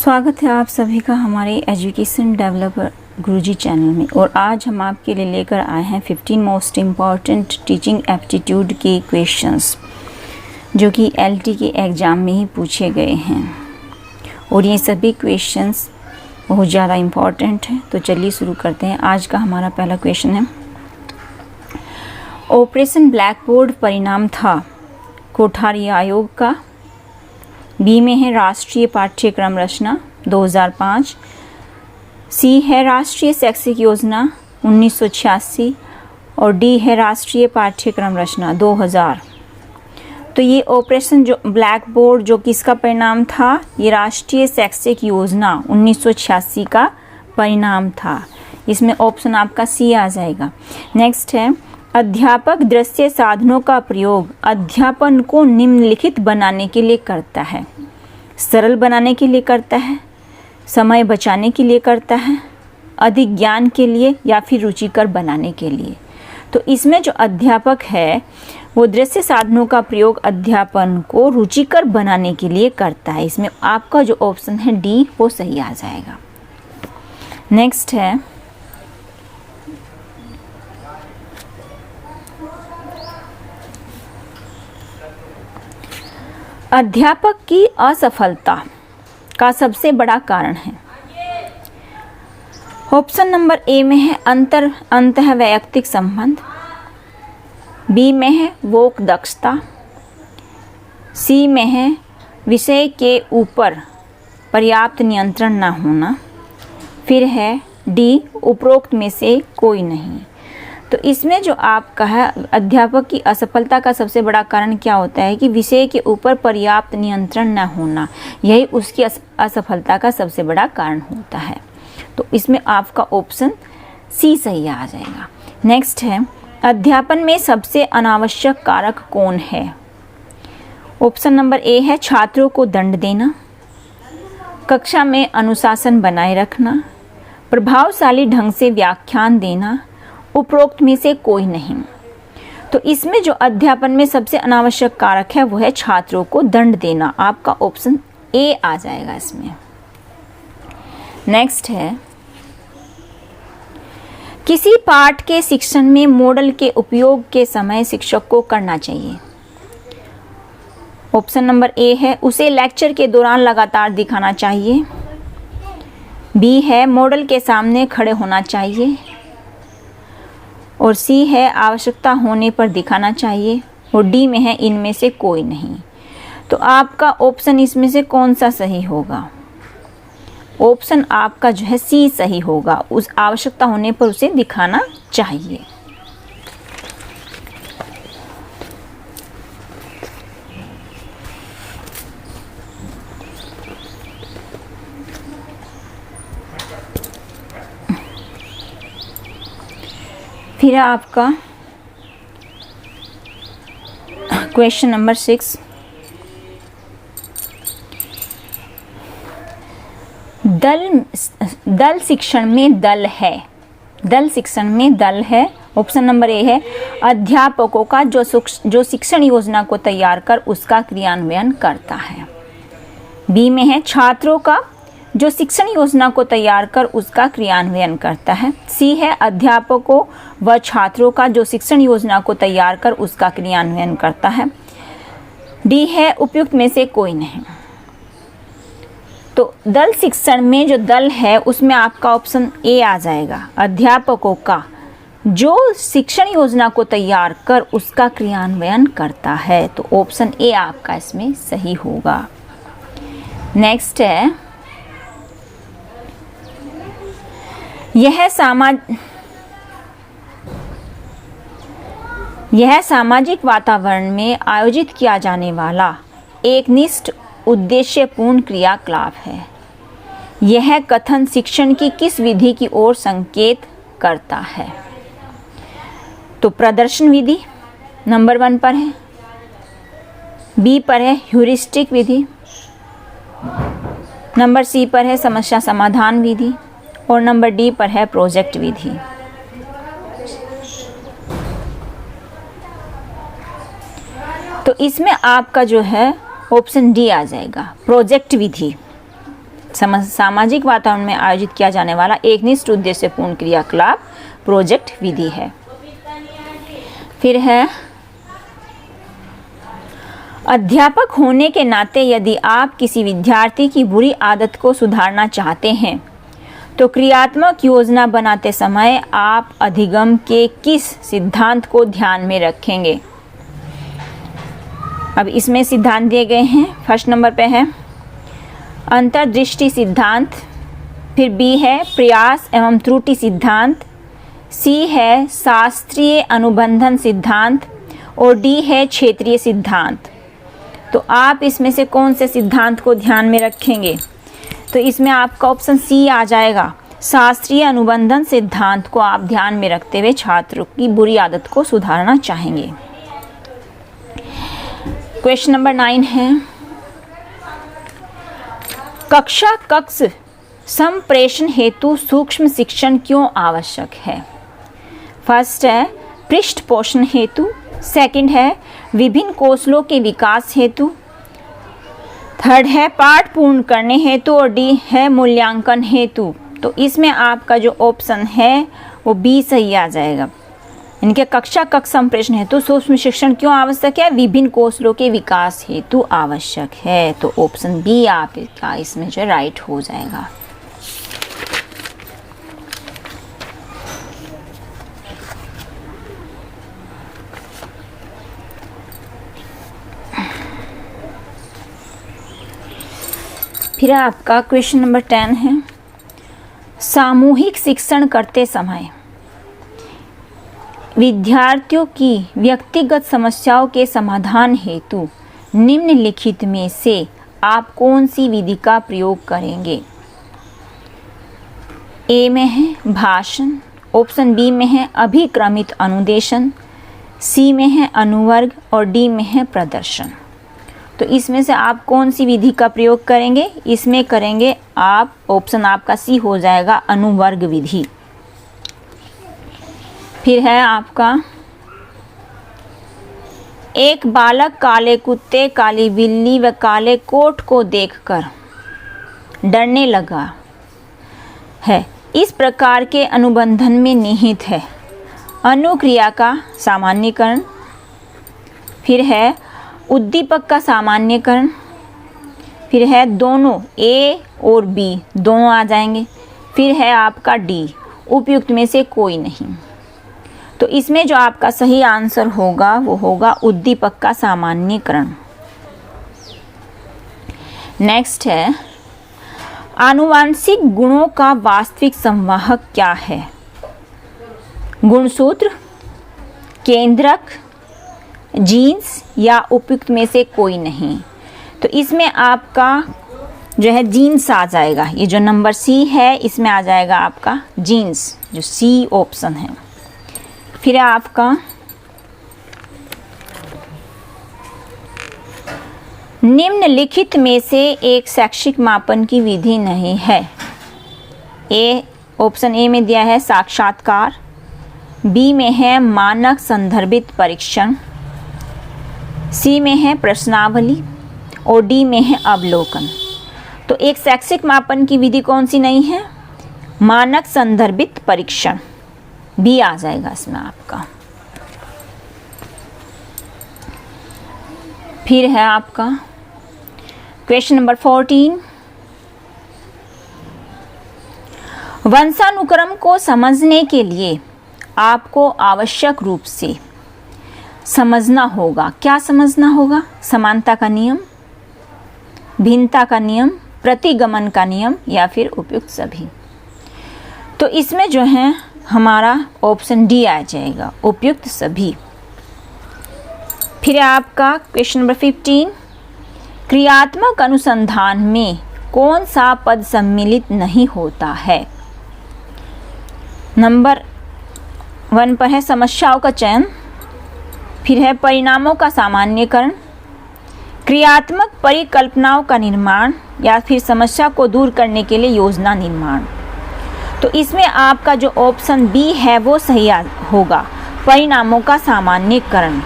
स्वागत है आप सभी का हमारे एजुकेशन डेवलपर गुरुजी चैनल में। और आज हम आपके लिए लेकर आए हैं 15 मोस्ट इम्पॉर्टेंट टीचिंग एप्टीट्यूड के क्वेश्चंस जो कि एलटी के एग्ज़ाम में ही पूछे गए हैं। और ये सभी क्वेश्चंस बहुत ज़्यादा इम्पॉर्टेंट हैं। तो चलिए शुरू करते हैं। आज का हमारा पहला क्वेश्चन है, ऑपरेशन ब्लैक बोर्ड परिणाम था कोठारी आयोग का। बी में है राष्ट्रीय पाठ्यक्रम रचना 2005, सी है राष्ट्रीय शैक्षिक योजना 1986 और डी है राष्ट्रीय पाठ्यक्रम रचना 2000। तो ये ऑपरेशन जो ब्लैक बोर्ड जो किसका परिणाम था, ये राष्ट्रीय शैक्षिक योजना 1986 का परिणाम था। इसमें ऑप्शन आपका सी आ जाएगा। नेक्स्ट है, अध्यापक दृश्य साधनों का प्रयोग अध्यापन को निम्नलिखित बनाने के लिए करता है। सरल बनाने के लिए करता है, समय बचाने के लिए करता है, अधिक ज्ञान के लिए या फिर रुचिकर बनाने के लिए। तो इसमें जो अध्यापक है वो दृश्य साधनों का प्रयोग अध्यापन को रुचिकर बनाने के लिए करता है। इसमें आपका जो ऑप्शन है डी वो सही आ जाएगा। नेक्स्ट है, अध्यापक की असफलता का सबसे बड़ा कारण है। ऑप्शन नंबर ए में है अंतः वैयक्तिक संबंध, बी में है वोक दक्षता, सी में है विषय के ऊपर पर्याप्त नियंत्रण न होना, फिर है डी उपरोक्त में से कोई नहीं। तो इसमें जो आपका है अध्यापक की असफलता का सबसे बड़ा कारण क्या होता है कि विषय के ऊपर पर्याप्त नियंत्रण न होना, यही उसकी असफलता का सबसे बड़ा कारण होता है। तो इसमें आपका ऑप्शन सी सही आ जाएगा। नेक्स्ट है, अध्यापन में सबसे अनावश्यक कारक कौन है। ऑप्शन नंबर ए है छात्रों को दंड देना, कक्षा में अनुशासन बनाए रखना, प्रभावशाली ढंग से व्याख्यान देना, उपरोक्त में से कोई नहीं। तो इसमें जो अध्यापन में सबसे अनावश्यक कारक है वो है छात्रों को दंड देना। आपका ऑप्शन ए आ जाएगा इसमें। नेक्स्ट है, किसी पाठ के शिक्षण में मॉडल के उपयोग के समय शिक्षक को करना चाहिए। ऑप्शन नंबर ए है उसे लेक्चर के दौरान लगातार दिखाना चाहिए, बी है मॉडल के सामने खड़े होना चाहिए, और सी है आवश्यकता होने पर दिखाना चाहिए, और डी में है इनमें से कोई नहीं। तो आपका ऑप्शन इसमें से कौन सा सही होगा। ऑप्शन आपका जो है सी सही होगा, उस आवश्यकता होने पर उसे दिखाना चाहिए। फिर आपका क्वेश्चन नंबर 6, दल शिक्षण में दल है। दल शिक्षण में दल है। ऑप्शन नंबर ए है अध्यापकों का जो शिक्षण योजना को तैयार कर उसका क्रियान्वयन करता है, बी में है छात्रों का जो शिक्षण योजना को तैयार कर उसका क्रियान्वयन करता है, सी है अध्यापकों व छात्रों का जो शिक्षण योजना को तैयार कर उसका क्रियान्वयन करता है, डी है उपयुक्त में से कोई नहीं। तो दल शिक्षण में जो दल है उसमें आपका ऑप्शन ए आ जाएगा, अध्यापकों का जो शिक्षण योजना को तैयार कर उसका क्रियान्वयन करता है। तो ऑप्शन ए आपका इसमें सही होगा। नेक्स्ट है, यह सामाजिक वातावरण में आयोजित किया जाने वाला एक निष्ठ उद्देश्यपूर्ण क्रियाकलाप है। यह कथन शिक्षण की किस विधि की ओर संकेत करता है। तो प्रदर्शन विधि नंबर 1 पर है, बी पर है ह्यूरिस्टिक विधि, नंबर सी पर है समस्या समाधान विधि, और नंबर डी पर है प्रोजेक्ट विधि। तो इसमें आपका जो है ऑप्शन डी आ जाएगा, प्रोजेक्ट विधि। सामाजिक वातावरण में आयोजित किया जाने वाला एक निश्चित उद्देश्यपूर्ण क्रियाकलाप प्रोजेक्ट विधि है। फिर है अध्यापक होने के नाते यदि आप किसी विद्यार्थी की बुरी आदत को सुधारना चाहते हैं तो क्रियात्मक योजना बनाते समय आप अधिगम के किस सिद्धांत को ध्यान में रखेंगे। अब इसमें सिद्धांत दिए गए हैं। फर्स्ट नंबर पे है अंतर्दृष्टि सिद्धांत, फिर बी है प्रयास एवं त्रुटि सिद्धांत, सी है शास्त्रीय अनुबंधन सिद्धांत और डी है क्षेत्रीय सिद्धांत। तो आप इसमें से कौन से सिद्धांत को ध्यान में रखेंगे? तो इसमें आपका ऑप्शन सी आ जाएगा। शास्त्रीय अनुबंधन सिद्धांत को आप ध्यान में रखते हुए छात्रों की बुरी आदत को सुधारना चाहेंगे। क्वेश्चन नंबर 9 है कक्षा कक्ष संप्रेषण हेतु सूक्ष्म शिक्षण क्यों आवश्यक है? फर्स्ट है पृष्ठ पोषण हेतु, सेकंड है विभिन्न कौशलों के विकास हेतु, थर्ड है पाठ पूर्ण करने हेतु और डी है मूल्यांकन हेतु। तो इसमें आपका जो ऑप्शन है वो बी सही आ जाएगा। इनके कक्षा कक्ष संप्रेषण हेतु सूक्ष्म शिक्षण क्यों आवश्यक है? विभिन्न कौशलों के विकास हेतु आवश्यक है। तो ऑप्शन बी आपका इसमें जो राइट हो जाएगा। फिर आपका क्वेश्चन नंबर 10 है सामूहिक शिक्षण करते समय विद्यार्थियों की व्यक्तिगत समस्याओं के समाधान हेतु निम्नलिखित में से आप कौन सी विधि का प्रयोग करेंगे? ए में है भाषण, ऑप्शन बी में है अभिक्रमित अनुदेशन, सी में है अनुवर्ग और डी में है प्रदर्शन। तो इसमें से आप कौन सी विधि का प्रयोग करेंगे? इसमें करेंगे आप, ऑप्शन आपका सी हो जाएगा, अनुवर्ग विधि। फिर है आपका एक बालक काले कुत्ते, काली बिल्ली व काले कोट को देखकर डरने लगा है। इस प्रकार के अनुबंधन में निहित है अनुक्रिया का सामान्यीकरण, फिर है उद्दीपक का सामान्यीकरण, फिर है दोनों ए और बी दोनों आ जाएंगे, फिर है आपका डी उपयुक्त में से कोई नहीं। तो इसमें जो आपका सही आंसर होगा वो होगा उद्दीपक का सामान्यीकरण। नेक्स्ट है आनुवांशिक गुणों का वास्तविक संवाहक क्या है? गुणसूत्र, केंद्रक, जीन्स या उपयुक्त में से कोई नहीं। तो इसमें आपका जो है जीन्स आ जाएगा। ये जो नंबर सी है इसमें आ जाएगा आपका जीन्स, जो सी ऑप्शन है। फिर आपका निम्नलिखित में से एक शैक्षिक मापन की विधि नहीं है। ए ऑप्शन ए में दिया है साक्षात्कार, बी में है मानक संदर्भित परीक्षण, सी में है प्रश्नावली और डी में है अवलोकन। तो एक शैक्षिक मापन की विधि कौन सी नहीं है? मानक संदर्भित परीक्षण, बी आ जाएगा इसमें आपका। फिर है आपका क्वेश्चन नंबर 14 वंशानुक्रम को समझने के लिए आपको आवश्यक रूप से समझना होगा। क्या समझना होगा? समानता का नियम, भिन्नता का नियम, प्रतिगमन का नियम या फिर उपयुक्त सभी। तो इसमें जो है हमारा ऑप्शन डी आ जाएगा, उपयुक्त सभी। फिर आपका क्वेश्चन नंबर 15 क्रियात्मक अनुसंधान में कौन सा पद सम्मिलित नहीं होता है? नंबर 1 पर है समस्याओं का चयन, फिर है परिणामों का सामान्यीकरण, क्रियात्मक परिकल्पनाओं का निर्माण या फिर समस्या को दूर करने के लिए योजना निर्माण। तो इसमें आपका जो ऑप्शन बी है वो सही होगा, परिणामों का सामान्यीकरण।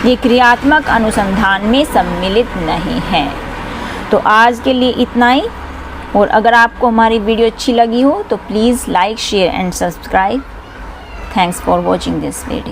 ये क्रियात्मक अनुसंधान में सम्मिलित नहीं है। तो आज के लिए इतना ही। और अगर आपको हमारी वीडियो अच्छी लगी हो तो please like share and subscribe. Thanks for watching this video.